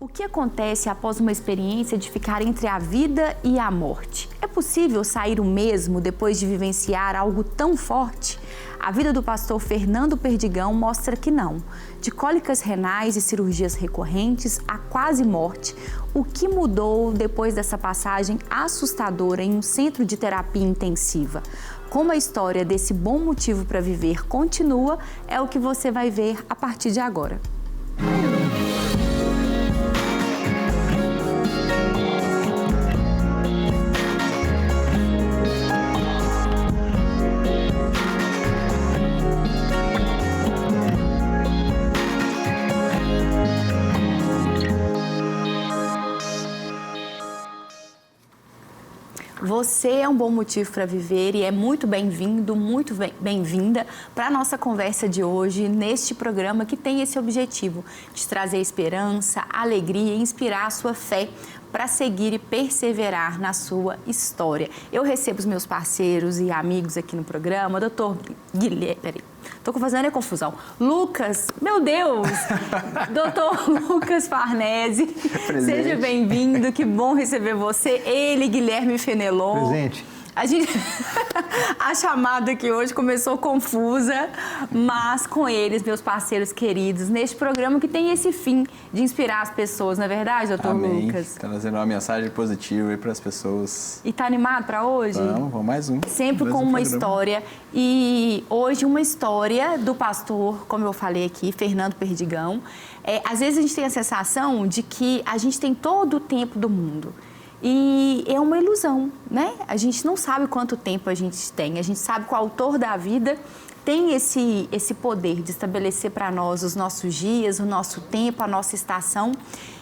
O que acontece após uma experiência de ficar entre a vida e a morte? É possível sair o mesmo depois de vivenciar algo tão forte? A vida do pastor Fernando Perdigão mostra que não. De cólicas renais e cirurgias recorrentes à quase morte, o que mudou depois dessa passagem assustadora em um centro de terapia intensiva? Como a história desse bom motivo para viver continua, é o que você vai ver a partir de agora. Você é um bom motivo para viver e é muito bem-vindo, muito bem-vinda para a nossa conversa de hoje, neste programa que tem esse objetivo de trazer esperança, alegria e inspirar a sua fé para seguir e perseverar na sua história. Eu recebo os meus parceiros e amigos aqui no programa, doutor Guilherme, estou fazendo a confusão, Lucas, meu Deus, doutor Lucas Farnese, presente. Seja bem-vindo, que bom receber você, ele, Guilherme Fenelon. Presente. A chamada aqui hoje começou confusa, mas com eles, meus parceiros queridos, neste programa que tem esse fim de inspirar as pessoas, não é verdade, doutor Amém. Lucas? Trazendo uma mensagem positiva aí para as pessoas. E tá animado para hoje? Vamos mais um. Sempre com uma história. E hoje uma história do pastor, como eu falei aqui, Fernando Perdigão. Às vezes a gente tem a sensação de que a gente tem todo o tempo do mundo. E é uma ilusão, né? A gente não sabe quanto tempo a gente tem. A gente sabe que o autor da vida tem esse poder de estabelecer para nós os nossos dias, o nosso tempo, a nossa estação.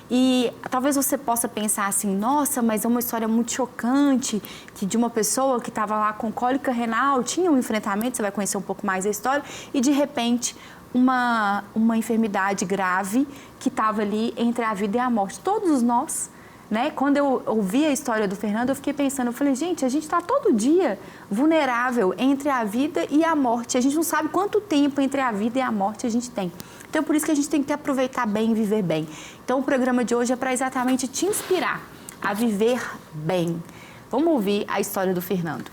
E talvez você possa pensar assim, nossa, mas é uma história muito chocante, que de uma pessoa que estava lá com cólica renal, tinha um enfrentamento, você vai conhecer um pouco mais a história, e de repente uma enfermidade grave que estava ali entre a vida e a morte. Todos nós, né? Quando eu ouvi a história do Fernando, eu fiquei pensando, eu falei, gente, a gente está todo dia vulnerável entre a vida e a morte. A gente não sabe quanto tempo entre a vida e a morte a gente tem. Então, é por isso que a gente tem que aproveitar bem e viver bem. Então, o programa de hoje é para exatamente te inspirar a viver bem. Vamos ouvir a história do Fernando.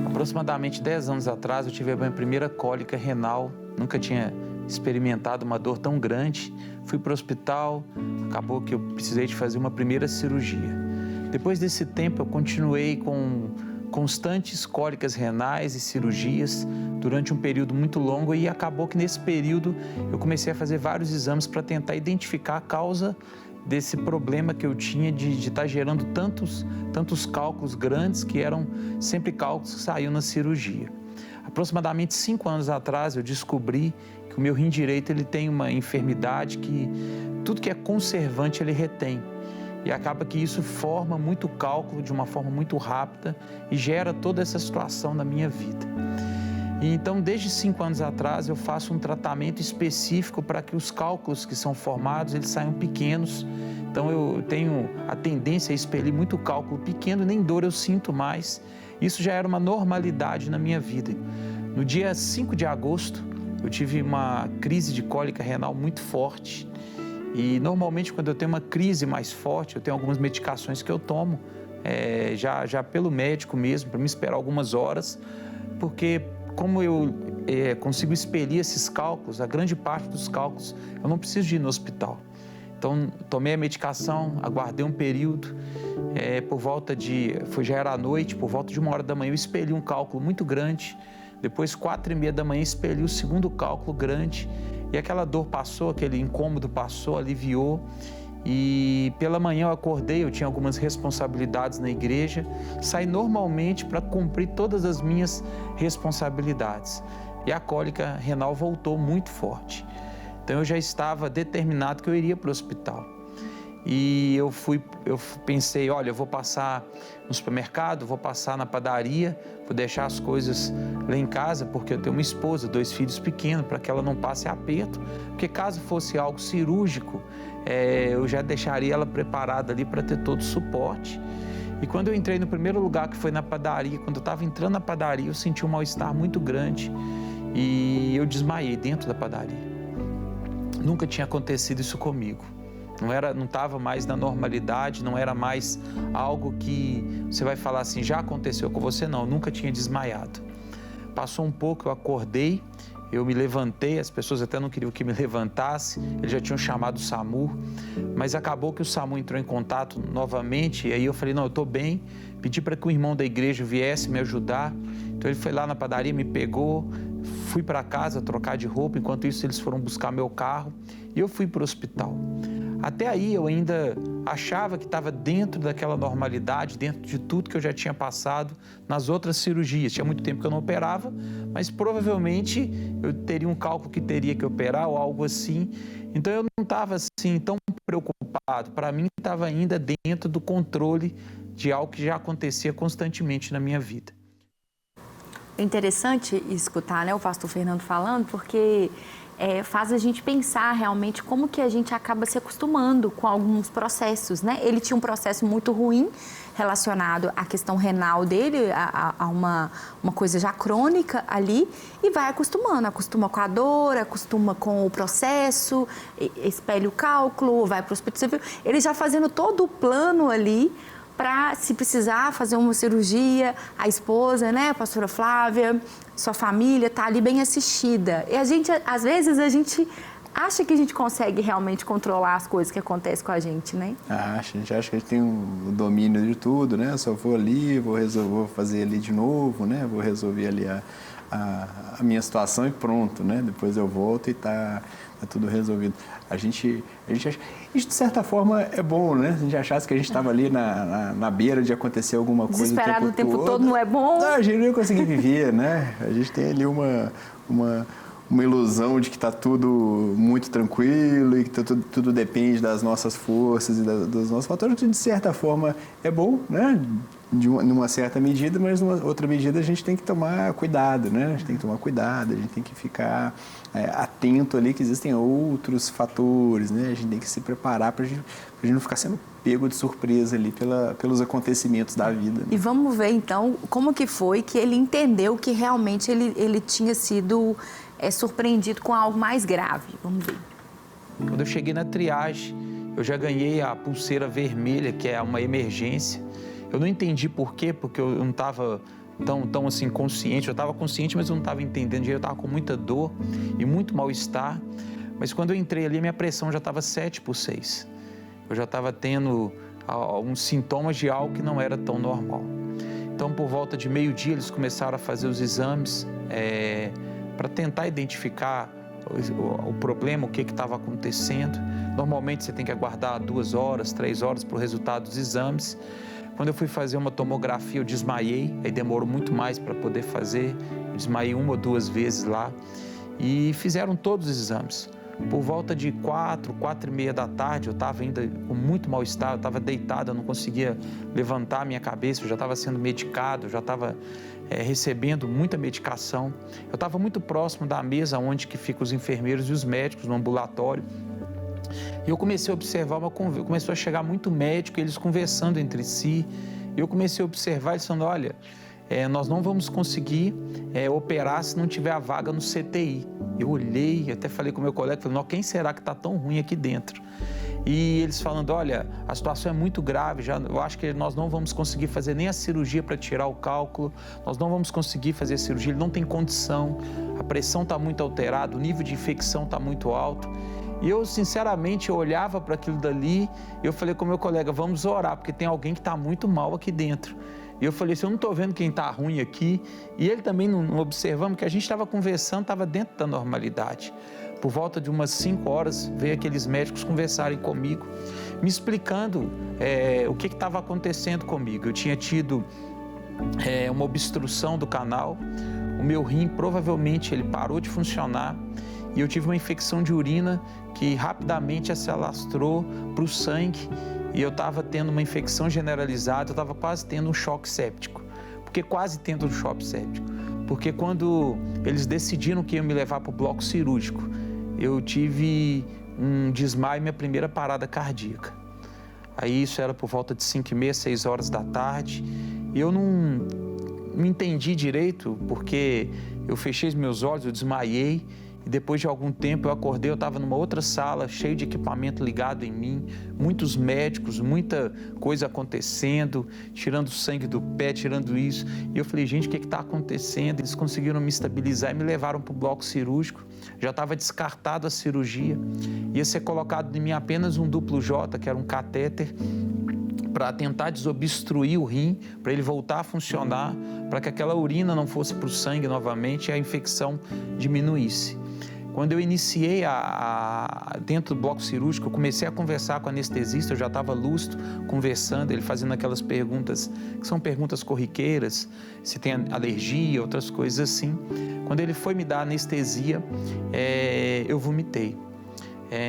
Aproximadamente 10 anos atrás, eu tive a minha primeira cólica renal. Nunca tinha experimentado uma dor tão grande. Fui para o hospital, acabou que eu precisei de fazer uma primeira cirurgia. Depois desse tempo, eu continuei com constantes cólicas renais e cirurgias durante um período muito longo e acabou que nesse período eu comecei a fazer vários exames para tentar identificar a causa desse problema que eu tinha de estar gerando tantos cálculos grandes que eram sempre cálculos que saíam na cirurgia. Aproximadamente 5 anos atrás eu descobri que o meu rim direito ele tem uma enfermidade que tudo que é conservante ele retém. E acaba que isso forma muito cálculo de uma forma muito rápida e gera toda essa situação na minha vida. E então, desde 5 anos atrás, eu faço um tratamento específico para que os cálculos que são formados, eles saiam pequenos. Então, eu tenho a tendência a expelir muito cálculo pequeno, nem dor eu sinto mais. Isso já era uma normalidade na minha vida. No dia 5 de agosto, eu tive uma crise de cólica renal muito forte. E normalmente quando eu tenho uma crise mais forte, eu tenho algumas medicações que eu tomo, já pelo médico mesmo, para me esperar algumas horas, porque como eu consigo expelir esses cálculos, a grande parte dos cálculos, eu não preciso de ir no hospital. Então, tomei a medicação, aguardei um período, já era à noite, por volta de 1 hora da manhã, eu expeli um cálculo muito grande. Depois, 4h30 da manhã, expeli o segundo cálculo grande. E aquela dor passou, aquele incômodo passou, aliviou. E pela manhã eu acordei, eu tinha algumas responsabilidades na igreja. Saí normalmente para cumprir todas as minhas responsabilidades. E a cólica renal voltou muito forte. Então eu já estava determinado que eu iria para o hospital. E eu pensei, olha, eu vou passar no supermercado, vou passar na padaria, vou deixar as coisas lá em casa, porque eu tenho uma esposa, 2 filhos pequenos, para que ela não passe aperto, porque caso fosse algo cirúrgico, eu já deixaria ela preparada ali para ter todo o suporte. E quando eu entrei no primeiro lugar, que foi na padaria, quando eu estava entrando na padaria, eu senti um mal-estar muito grande e eu desmaiei dentro da padaria. Nunca tinha acontecido isso comigo. Não estava mais na normalidade, não era mais algo que você vai falar assim, já aconteceu com você? Não, eu nunca tinha desmaiado. Passou um pouco, eu acordei, eu me levantei, as pessoas até não queriam que me levantasse, eles já tinham chamado o SAMU, mas acabou que o SAMU entrou em contato novamente, e aí eu falei, não, eu estou bem, pedi para que o irmão da igreja viesse me ajudar, então ele foi lá na padaria, me pegou, fui para casa trocar de roupa, enquanto isso eles foram buscar meu carro, e eu fui para o hospital. Até aí eu ainda achava que estava dentro daquela normalidade, dentro de tudo que eu já tinha passado nas outras cirurgias. Tinha muito tempo que eu não operava, mas provavelmente eu teria um cálculo que teria que operar ou algo assim. Então eu não estava assim tão preocupado. Para mim estava ainda dentro do controle de algo que já acontecia constantemente na minha vida. É interessante escutar, né, o pastor Fernando falando, porque faz a gente pensar realmente como que a gente acaba se acostumando com alguns processos, né? Ele tinha um processo muito ruim relacionado à questão renal dele, a uma coisa já crônica ali, e vai acostumando, acostuma com a dor, acostuma com o processo, espelha o cálculo, vai para o hospital civil, ele já fazendo todo o plano ali, para, se precisar, fazer uma cirurgia, a esposa, né, a pastora Flávia, sua família está ali bem assistida. E a gente, às vezes, a gente acha que a gente consegue realmente controlar as coisas que acontecem com a gente, né? A gente acha que a gente tem o domínio de tudo, né? Só vou ali, vou fazer ali de novo, né? Vou resolver ali a minha situação e pronto, né? Depois eu volto e tá tudo resolvido. A gente acha, isso de certa forma é bom, né? A gente achasse que a gente estava ali na beira de acontecer alguma coisa desesperado o tempo todo não é bom? Não, a gente não ia conseguir viver, né? A gente tem ali uma ilusão de que está tudo muito tranquilo e que tudo depende das nossas forças e dos nossos fatores, que de certa forma é bom, né? Numa certa medida, mas numa outra medida a gente tem que tomar cuidado, né? A gente tem que tomar cuidado, a gente tem que ficar atento ali que existem outros fatores, né? A gente tem que se preparar para a gente não ficar sendo pego de surpresa ali pelos acontecimentos da vida. Né? E vamos ver então como que foi que ele entendeu que realmente ele tinha sido surpreendido com algo mais grave. Vamos ver. Quando eu cheguei na triagem, eu já ganhei a pulseira vermelha, que é uma emergência. Eu não entendi por quê, porque eu não estava tão assim consciente. Eu estava consciente, mas eu não estava entendendo. Eu estava com muita dor e muito mal-estar. Mas quando eu entrei ali, minha pressão já estava 7/6. Eu já estava tendo alguns sintomas de algo que não era tão normal. Então, por volta de meio-dia, eles começaram a fazer os exames para tentar identificar o problema, o que estava acontecendo. Normalmente, você tem que aguardar 2 horas, 3 horas para o resultado dos exames. Quando eu fui fazer uma tomografia, eu desmaiei, aí demorou muito mais para poder fazer. Eu desmaiei 1 ou 2 vezes lá e fizeram todos os exames. Por volta de 4h30 da tarde, eu estava ainda com muito mal-estar, eu estava deitado, eu não conseguia levantar a minha cabeça, eu já estava sendo medicado, eu já estava recebendo muita medicação. Eu estava muito próximo da mesa onde que ficam os enfermeiros e os médicos no ambulatório. E eu comecei a observar, começou a chegar muito médico, eles conversando entre si. E eu comecei a observar, eles falando, olha, nós não vamos conseguir operar se não tiver a vaga no CTI. Eu olhei, até falei com o meu colega, falei, quem será que está tão ruim aqui dentro? E eles falando, olha, a situação é muito grave, eu acho que nós não vamos conseguir fazer nem a cirurgia para tirar o cálculo, nós não vamos conseguir fazer a cirurgia, ele não tem condição, a pressão está muito alterada, o nível de infecção está muito alto. E eu, sinceramente, eu olhava para aquilo dali e eu falei com o meu colega, vamos orar, porque tem alguém que está muito mal aqui dentro. E eu falei assim, eu não estou vendo quem está ruim aqui. E ele também não observamos, que a gente estava conversando, estava dentro da normalidade. Por volta de umas 5 horas, veio aqueles médicos conversarem comigo, me explicando o que estava acontecendo comigo. Eu tinha tido uma obstrução do canal, o meu rim provavelmente ele parou de funcionar e eu tive uma infecção de urina que rapidamente se alastrou para o sangue e eu estava tendo uma infecção generalizada, eu estava quase tendo um choque séptico. Por que quase tendo um choque séptico? Porque quando eles decidiram que iam me levar para o bloco cirúrgico, eu tive um desmaio, minha primeira parada cardíaca. Aí isso era por volta de 5h30, 6 horas da tarde. E eu não entendi direito, porque eu fechei os meus olhos, eu desmaiei. E depois de algum tempo eu acordei, eu estava numa outra sala, cheio de equipamento ligado em mim, muitos médicos, muita coisa acontecendo, tirando sangue do pé, tirando isso. E eu falei, gente, o que está acontecendo? Eles conseguiram me estabilizar e me levaram para o bloco cirúrgico. Já estava descartado a cirurgia. Ia ser colocado em mim apenas um duplo J, que era um catéter, para tentar desobstruir o rim, para ele voltar a funcionar, para que aquela urina não fosse para o sangue novamente e a infecção diminuísse. Quando eu iniciei dentro do bloco cirúrgico, eu comecei a conversar com o anestesista, eu já estava lúcido, conversando, ele fazendo aquelas perguntas, que são perguntas corriqueiras, se tem alergia, outras coisas assim. Quando ele foi me dar anestesia, eu vomitei.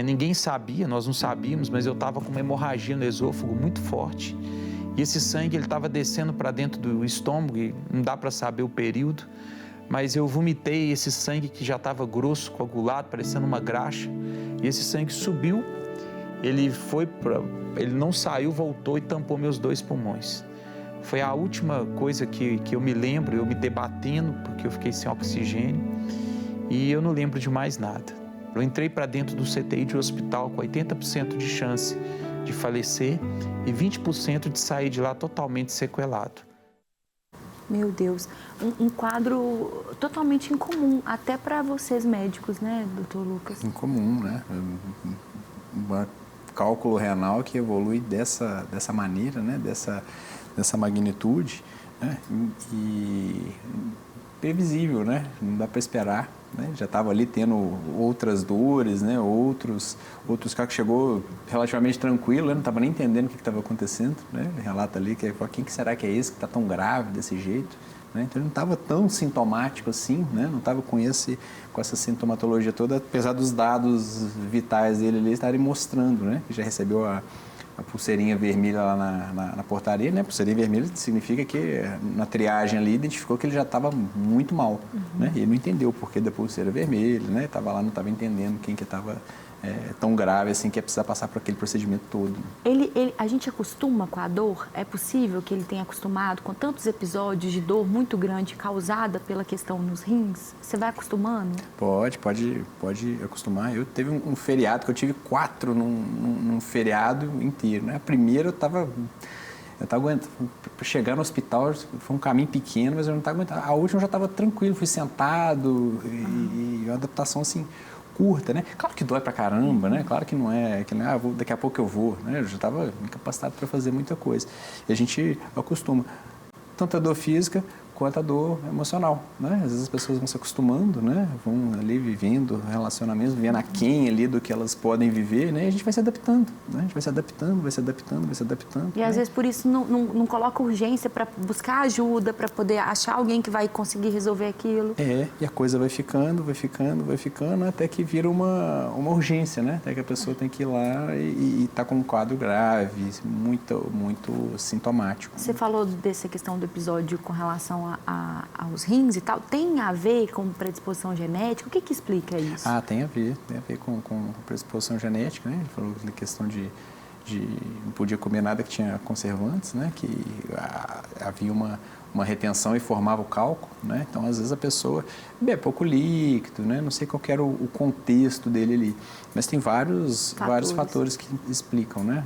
Ninguém sabia, nós não sabíamos, mas eu estava com uma hemorragia no esôfago muito forte. E esse sangue estava descendo para dentro do estômago, e não dá para saber o período. Mas eu vomitei esse sangue que já estava grosso, coagulado, parecendo uma graxa. E esse sangue subiu, ele não saiu, voltou e tampou meus 2 pulmões. Foi a última coisa que eu me lembro, eu me debatendo, porque eu fiquei sem oxigênio. E eu não lembro de mais nada. Eu entrei para dentro do CTI de hospital com 80% de chance de falecer e 20% de sair de lá totalmente sequelado. Meu Deus, um quadro totalmente incomum, até para vocês médicos, né, doutor Lucas? Incomum, né? Um cálculo renal que evolui dessa maneira, né? Dessa magnitude, né? E previsível, né? Não dá para esperar, né? Já estava ali tendo outras dores, né? Outros casos que chegou relativamente tranquilo, né? Não estava nem entendendo o que estava acontecendo, né? Ele relata ali que quem que será que é esse que está tão grave desse jeito, né? Então ele não estava tão sintomático assim, né? Não estava com essa sintomatologia toda, apesar dos dados vitais dele ali estarem mostrando, né? Que já recebeu a pulseirinha vermelha lá na portaria, né? Pulseirinha vermelha significa que na triagem ali identificou que ele já estava muito mal, né? E ele não entendeu o porquê da pulseira vermelha, né? Estava lá, não estava entendendo quem que estava tão grave assim que ia precisar passar por aquele procedimento todo. A gente acostuma com a dor? É possível que ele tenha acostumado com tantos episódios de dor muito grande causada pela questão nos rins? Você vai acostumando? Pode acostumar. Eu teve um feriado que eu tive 4 num feriado inteiro, né? A primeira eu estava aguentando. Para chegar no hospital foi um caminho pequeno, mas eu não estava aguentando. A última eu já estava tranquilo, fui sentado e uma adaptação assim curta, né? Claro que dói pra caramba, né? Claro que não é daqui a pouco eu vou, né? Eu já estava incapacitado para fazer muita coisa. E a gente acostuma tanto a dor física quanto a dor emocional, né? Às vezes as pessoas vão se acostumando, né? Vão ali vivendo relacionamentos, vivendo aquém ali do que elas podem viver, né? E a gente vai se adaptando, né? A gente vai se adaptando. E às vezes por isso não coloca urgência para buscar ajuda, para poder achar alguém que vai conseguir resolver aquilo. E a coisa vai ficando, até que vira uma urgência, né? Até que a pessoa tem que ir lá e tá com um quadro grave, muito, muito sintomático. Você falou dessa questão do episódio com relação aos rins e tal, tem a ver com predisposição genética? O que explica isso? Tem a ver com predisposição genética, né? Ele falou da questão de não podia comer nada que tinha conservantes, né? Que havia uma retenção e formava o cálculo, né? Então, às vezes, a pessoa bebe pouco líquido, né? Não sei qual que era o contexto dele ali, mas tem vários fatores que explicam, né?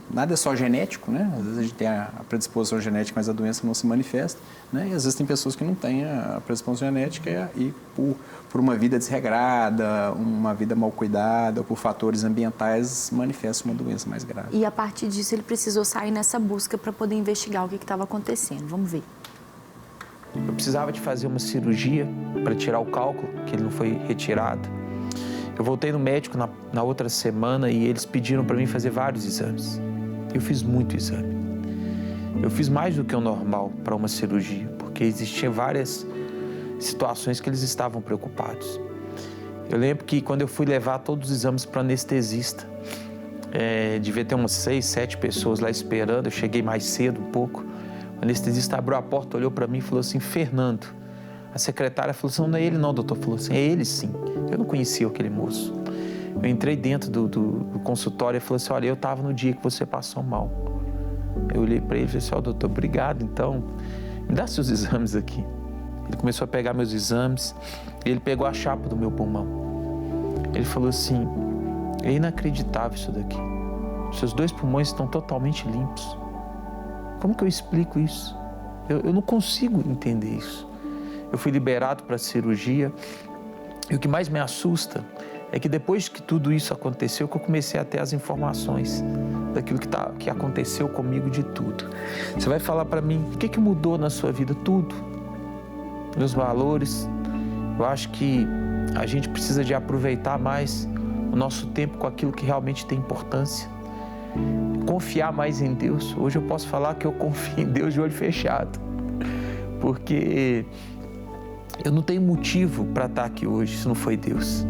Nada é só genético, né? Às vezes a gente tem a predisposição genética, mas a doença não se manifesta, né? E às vezes tem pessoas que não têm a predisposição genética e por uma vida desregrada, uma vida mal cuidada, ou por fatores ambientais, manifesta uma doença mais grave. E a partir disso ele precisou sair nessa busca para poder investigar o que estava acontecendo. Vamos ver. Eu precisava de fazer uma cirurgia para tirar o cálculo, que ele não foi retirado. Eu voltei no médico na outra semana e eles pediram para mim fazer vários exames. Eu fiz muito exame. Eu fiz mais do que o normal para uma cirurgia, porque existiam várias situações que eles estavam preocupados. Eu lembro que quando eu fui levar todos os exames para o anestesista, devia ter umas 6, 7 pessoas lá esperando, eu cheguei mais cedo um pouco. O anestesista abriu a porta, olhou para mim e falou assim, Fernando. A secretária falou assim, não é ele não, doutor. Falou assim, é ele sim. Eu não conhecia aquele moço. Eu entrei dentro do consultório e falou assim, olha, eu estava no dia que você passou mal. Eu olhei para ele e falei assim, doutor, obrigado, então, me dá seus exames aqui. Ele começou a pegar meus exames, ele pegou a chapa do meu pulmão. Ele falou assim, é inacreditável isso daqui. Seus 2 pulmões estão totalmente limpos. Como que eu explico isso? Eu não consigo entender isso. Eu fui liberado para a cirurgia e o que mais me assusta é que depois que tudo isso aconteceu, que eu comecei a ter as informações daquilo que aconteceu comigo, de tudo. Você vai falar para mim, o que mudou na sua vida? Tudo. Meus valores. Eu acho que a gente precisa de aproveitar mais o nosso tempo com aquilo que realmente tem importância. Confiar mais em Deus. Hoje eu posso falar que eu confio em Deus de olho fechado. Porque eu não tenho motivo para estar aqui hoje se não foi Deus.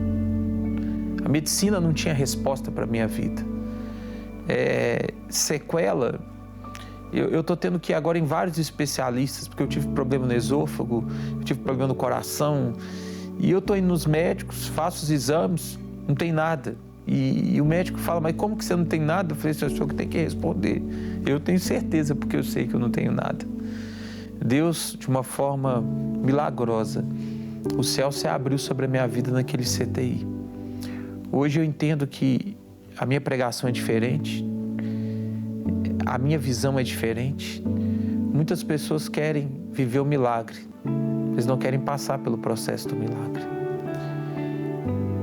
A medicina não tinha resposta para a minha vida. Sequela, eu estou tendo que ir agora em vários especialistas, porque eu tive problema no esôfago, eu tive problema no coração, e eu estou indo nos médicos, faço os exames, não tem nada. E o médico fala, mas como que você não tem nada? Eu falei, o senhor que tem que responder. Eu tenho certeza, porque eu sei que eu não tenho nada. Deus, de uma forma milagrosa, o céu se abriu sobre a minha vida naquele CTI. Hoje eu entendo que a minha pregação é diferente, a minha visão é diferente. Muitas pessoas querem viver o milagre, mas não querem passar pelo processo do milagre.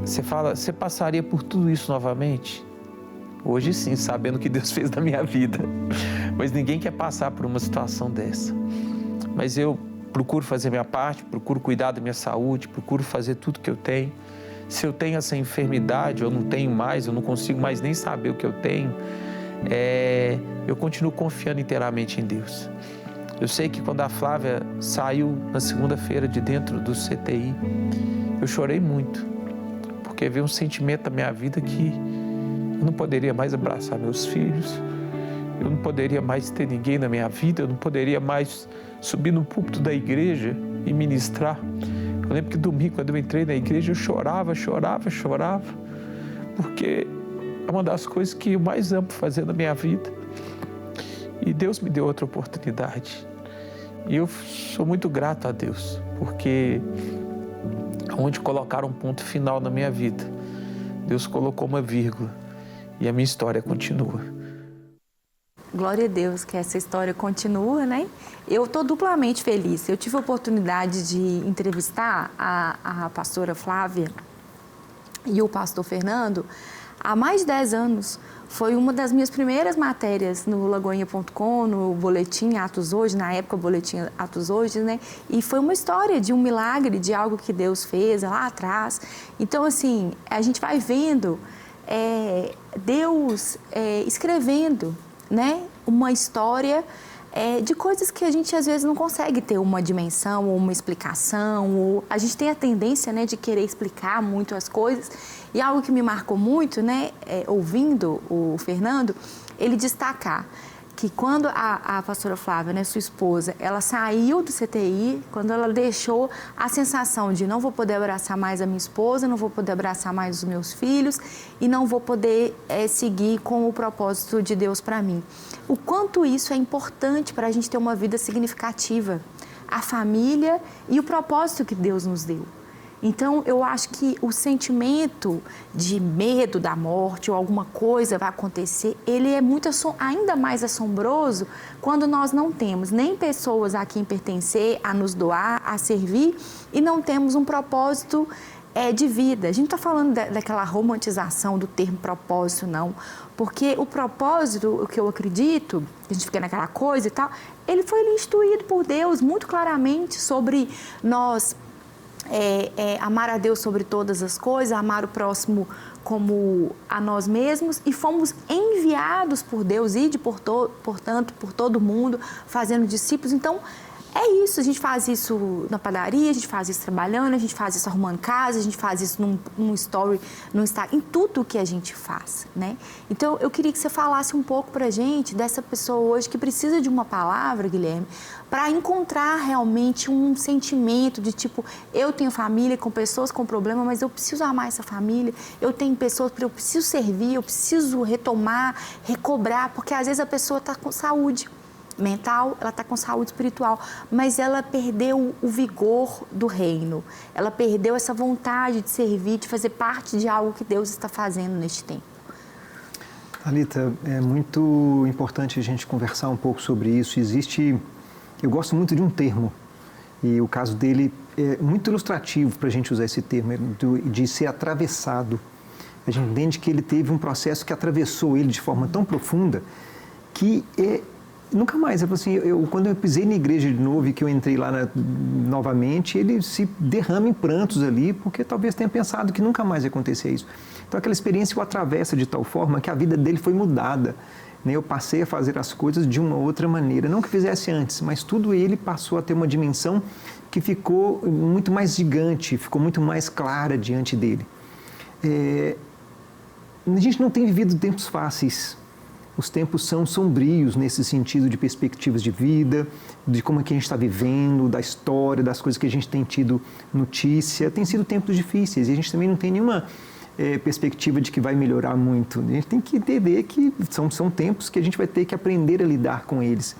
Você fala, você passaria por tudo isso novamente? Hoje sim, sabendo o que Deus fez na minha vida. Mas ninguém quer passar por uma situação dessa. Mas eu procuro fazer minha parte, procuro cuidar da minha saúde, procuro fazer tudo que eu tenho. Se eu tenho essa enfermidade, eu não tenho mais, eu não consigo mais nem saber o que eu tenho, eu continuo confiando inteiramente em Deus. Eu sei que quando a Flávia saiu na segunda-feira de dentro do CTI, eu chorei muito, porque veio um sentimento da minha vida que eu não poderia mais abraçar meus filhos, eu não poderia mais ter ninguém na minha vida, eu não poderia mais subir no púlpito da igreja e ministrar. Eu lembro que domingo, quando eu entrei na igreja, eu chorava, porque é uma das coisas que eu mais amo fazer na minha vida. E Deus me deu outra oportunidade. E eu sou muito grato a Deus, porque onde colocaram um ponto final na minha vida, Deus colocou uma vírgula e a minha história continua. Glória a Deus que essa história continua, né? Eu estou duplamente feliz. Eu tive a oportunidade de entrevistar a pastora Flávia e o pastor Fernando há mais de 10 anos. Foi uma das minhas primeiras matérias no Lagoinha.com, no Boletim Atos Hoje, na época Boletim Atos Hoje, né? E foi uma história de um milagre, de algo que Deus fez lá atrás. Então, assim, a gente vai vendo Deus escrevendo, né, uma história de coisas que a gente às vezes não consegue ter uma dimensão ou uma explicação, ou a gente tem a tendência, né, de querer explicar muito as coisas. E algo que me marcou muito, né, ouvindo o Fernando, ele destacar que quando a pastora Flávia, né, sua esposa, ela saiu do CTI, quando ela deixou a sensação de não vou poder abraçar mais a minha esposa, não vou poder abraçar mais os meus filhos e não vou poder seguir com o propósito de Deus para mim. O quanto isso é importante para a gente ter uma vida significativa, a família e o propósito que Deus nos deu. Então, eu acho que o sentimento de medo da morte ou alguma coisa vai acontecer, ele é muito ainda mais assombroso quando nós não temos nem pessoas a quem pertencer, a nos doar, a servir e não temos um propósito de vida. A gente não está falando daquela romantização do termo propósito, não. Porque o propósito, o que eu acredito, a gente fica naquela coisa e tal, ele foi instituído por Deus muito claramente sobre nós amar a Deus sobre todas as coisas, amar o próximo como a nós mesmos e fomos enviados por Deus, portanto, por todo mundo, fazendo discípulos. Então, é isso, a gente faz isso na padaria, a gente faz isso trabalhando, a gente faz isso arrumando casa, a gente faz isso num story, no Instagram, em tudo que a gente faz, né? Então, eu queria que você falasse um pouco pra gente dessa pessoa hoje que precisa de uma palavra, Guilherme, para encontrar realmente um sentimento de tipo, eu tenho família com pessoas com problema, mas eu preciso amar essa família, eu tenho pessoas que eu preciso servir, eu preciso retomar, recobrar, porque às vezes a pessoa está com saúde, mental, ela está com saúde espiritual, mas ela perdeu o vigor do reino, ela perdeu essa vontade de servir, de fazer parte de algo que Deus está fazendo neste tempo. Thalita, é muito importante a gente conversar um pouco sobre isso. Eu gosto muito de um termo, e o caso dele é muito ilustrativo para a gente usar esse termo, de ser atravessado. A gente entende que ele teve um processo que atravessou ele de forma tão profunda que nunca mais. Assim, quando eu pisei na igreja de novo e que eu entrei lá novamente, ele se derrama em prantos ali, porque talvez tenha pensado que nunca mais ia acontecer isso. Então aquela experiência o atravessa de tal forma que a vida dele foi mudada. Eu passei a fazer as coisas de uma outra maneira, não que fizesse antes, mas tudo ele passou a ter uma dimensão que ficou muito mais gigante, ficou muito mais clara diante dele. A gente não tem vivido tempos fáceis. Os tempos são sombrios nesse sentido de perspectivas de vida, de como é que a gente está vivendo, da história, das coisas que a gente tem tido notícia. Tem sido tempos difíceis e a gente também não tem nenhuma perspectiva de que vai melhorar muito. A gente tem que entender que são tempos que a gente vai ter que aprender a lidar com eles.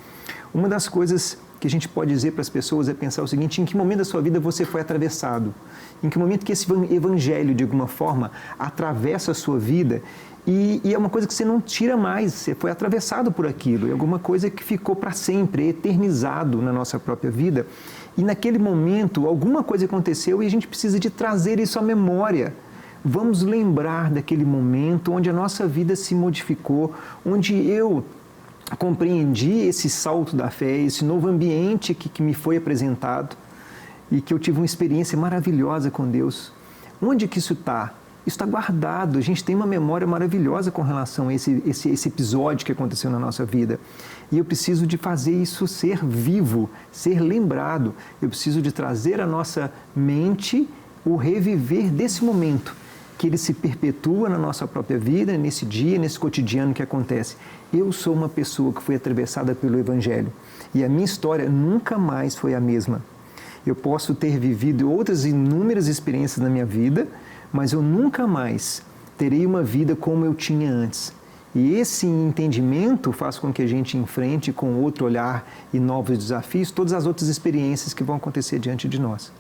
Uma das coisas que a gente pode dizer para as pessoas é pensar o seguinte: em que momento da sua vida você foi atravessado? Em que momento que esse evangelho, de alguma forma, atravessa a sua vida e é uma coisa que você não tira mais, você foi atravessado por aquilo, é alguma coisa que ficou para sempre, eternizado na nossa própria vida. E naquele momento, alguma coisa aconteceu e a gente precisa de trazer isso à memória. Vamos lembrar daquele momento onde a nossa vida se modificou, onde eu compreendi esse salto da fé, esse novo ambiente que me foi apresentado e que eu tive uma experiência maravilhosa com Deus. Onde que isso está? Isso está guardado. A gente tem uma memória maravilhosa com relação a esse episódio que aconteceu na nossa vida. E eu preciso de fazer isso ser vivo, ser lembrado. Eu preciso de trazer à nossa mente o reviver desse momento, que ele se perpetua na nossa própria vida, nesse dia, nesse cotidiano que acontece. Eu sou uma pessoa que foi atravessada pelo Evangelho e a minha história nunca mais foi a mesma. Eu posso ter vivido outras inúmeras experiências na minha vida, mas eu nunca mais terei uma vida como eu tinha antes. E esse entendimento faz com que a gente enfrente com outro olhar e novos desafios todas as outras experiências que vão acontecer diante de nós.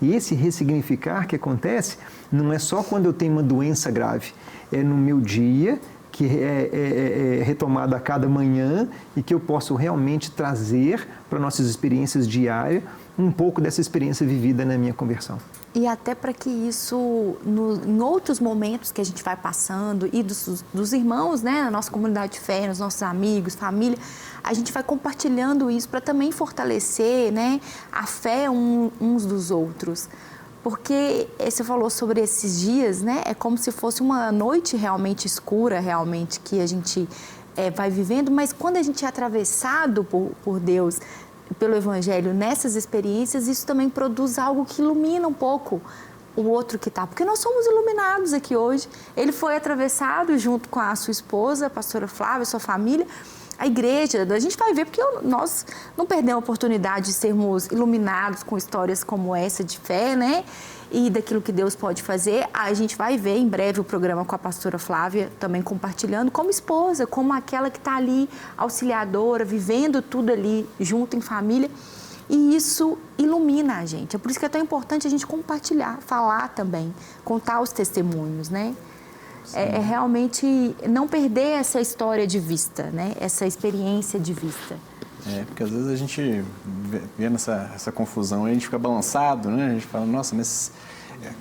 E esse ressignificar que acontece não é só quando eu tenho uma doença grave, é no meu dia, que é retomado a cada manhã e que eu posso realmente trazer para nossas experiências diárias um pouco dessa experiência vivida na minha conversão. E até para que isso, em outros momentos que a gente vai passando e dos irmãos, né, na nossa comunidade de fé, nos nossos amigos, família, a gente vai compartilhando isso para também fortalecer, né, a fé uns dos outros. Porque você falou sobre esses dias, né, é como se fosse uma noite realmente escura, realmente, que a gente vai vivendo, mas quando a gente é atravessado por Deus, pelo Evangelho, nessas experiências, isso também produz algo que ilumina um pouco o outro que está. Porque nós somos iluminados aqui hoje. Ele foi atravessado junto com a sua esposa, a pastora Flávia, sua família, a igreja. A gente vai ver, porque nós não perdemos a oportunidade de sermos iluminados com histórias como essa de fé, né? E daquilo que Deus pode fazer. A gente vai ver em breve o programa com a pastora Flávia também compartilhando como esposa, como aquela que está ali, auxiliadora, vivendo tudo ali junto em família. E isso ilumina a gente. É por isso que é tão importante a gente compartilhar, falar também, contar os testemunhos, né? É realmente não perder essa história de vista, né? Essa experiência de vista. Porque às vezes a gente vê essa confusão, a gente fica balançado, né? A gente fala, nossa, mas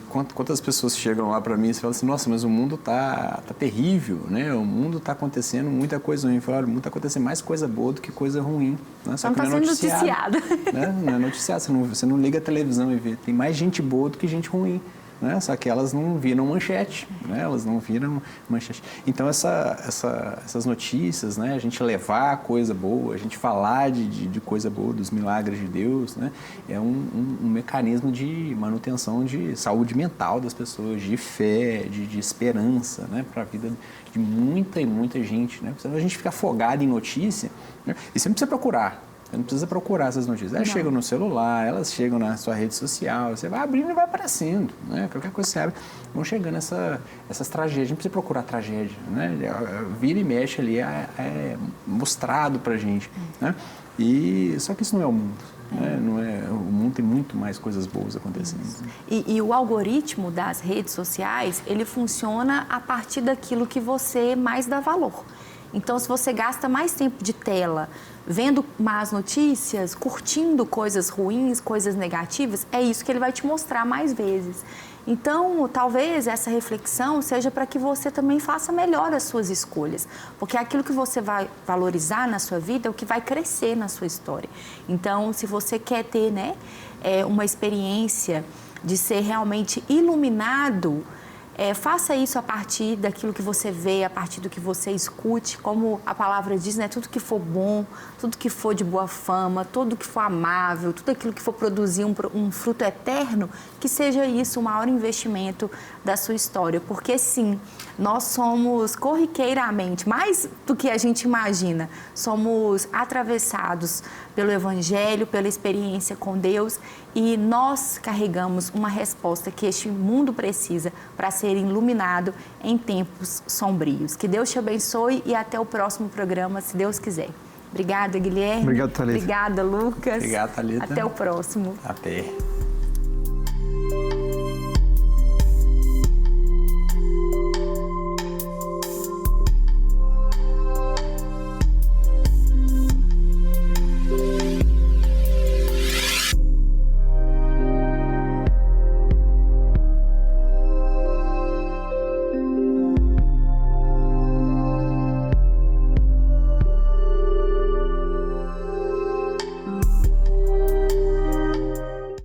quantas pessoas chegam lá para mim e falam assim, nossa, mas o mundo tá terrível, né? O mundo tá acontecendo muita coisa ruim. Eu falo, olha, o mundo tá acontecendo mais coisa boa do que coisa ruim. Né? Só que não está sendo noticiado. Né? Não é noticiado, você não liga a televisão e vê. Tem mais gente boa do que gente ruim. Né? Só que elas não viram manchete, né? Elas não viram manchete. Então, essas notícias, né? A gente levar coisa boa, a gente falar de coisa boa, dos milagres de Deus, né? É um mecanismo de manutenção de saúde mental das pessoas, de fé, de esperança, né? Para a vida de muita e muita gente. Né? Senão a gente fica afogado em notícia, né? E você não precisa procurar. Você não precisa procurar essas notícias. Elas chegam no celular, elas chegam na sua rede social, você vai abrindo e vai aparecendo, né? Qualquer coisa que você abre, vão chegando essas tragédias. A gente não precisa procurar tragédia, né? Vira e mexe ali, é mostrado pra gente, né? Só que isso não é o mundo. O mundo tem muito mais coisas boas acontecendo. E o algoritmo das redes sociais, ele funciona a partir daquilo que você mais dá valor. Então, se você gasta mais tempo de tela vendo más notícias, curtindo coisas ruins, coisas negativas, é isso que ele vai te mostrar mais vezes. Então, talvez essa reflexão seja para que você também faça melhor as suas escolhas, porque aquilo que você vai valorizar na sua vida é o que vai crescer na sua história. Então, se você quer ter, uma experiência de ser realmente iluminado, faça isso a partir daquilo que você vê, a partir do que você escute, como a palavra diz, tudo que for bom, tudo que for de boa fama, tudo que for amável, tudo aquilo que for produzir um fruto eterno, que seja isso o maior investimento da sua história. Porque sim, nós somos corriqueiramente, mais do que a gente imagina, somos atravessados pelo Evangelho, pela experiência com Deus, e nós carregamos uma resposta que este mundo precisa para ser iluminado em tempos sombrios. Que Deus te abençoe e até o próximo programa, se Deus quiser. Obrigada, Guilherme. Obrigado, Thalita. Obrigada, Lucas. Obrigado, Thalita. Até o próximo. Até.